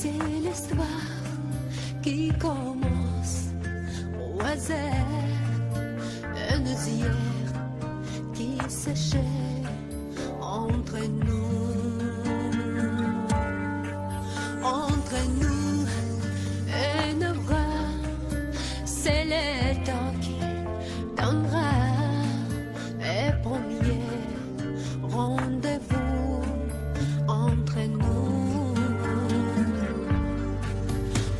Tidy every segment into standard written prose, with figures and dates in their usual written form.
C'est l'histoire qui commence au hasard, une osière qui s'achève entre nous, et nos bras. C'est le temps qui donnera un premier rendez-vous entre nous.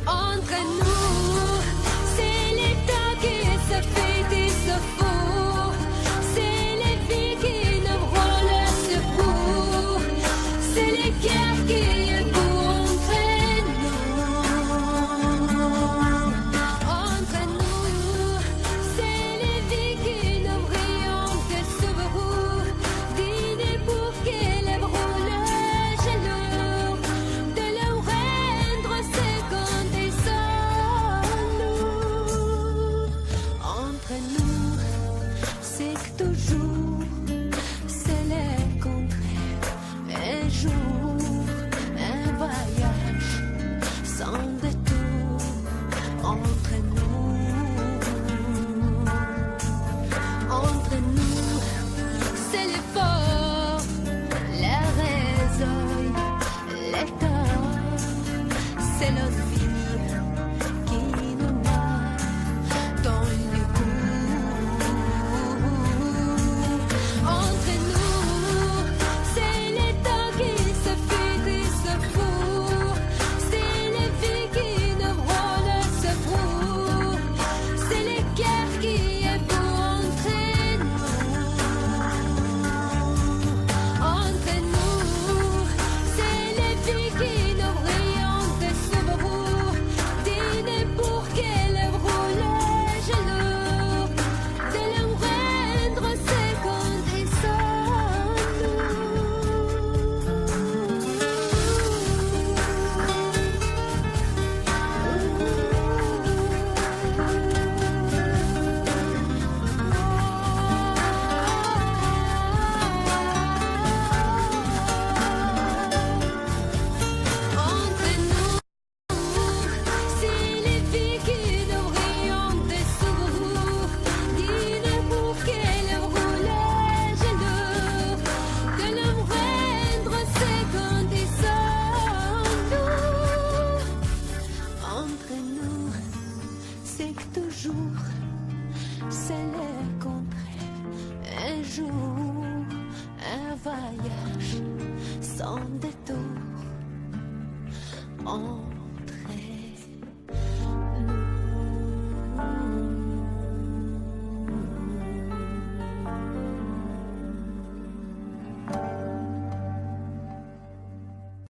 Entre nous, c'est les temps qui se fait et se font. C'est les vies qui nous rendent le secours. C'est les guerres qui entre nous, c'est les vies qui nous brillent de souverain. Dîner pour qu'elle brûle le jaloux, de leur rendre seconde et sans nous. Entre nous, c'est que toujours, c'est le contraire. Un jour, un voyage sans détour. Entre nous, c'est l'effort, la raison, l'état, c'est notre vie qui nous met dans le coup. Entre nous, c'est l'état qui se fait et se fout. C'est les vies qui nous rendent le secours. C'est les guerres qui entre nous, c'est les vies qui nous brillent de souverain. Dîner pour qu'elle brûle le jaloux, de leur rendre seconde et sans Entre nous, c'est les vies qui nous brillent de souverain. Dîner pour qu'elle brûle le jaloux, de leur rendre seconde et sans nous. Entre nous, c'est que toujours, c'est le contraire. Un jour, un voyage sans détour.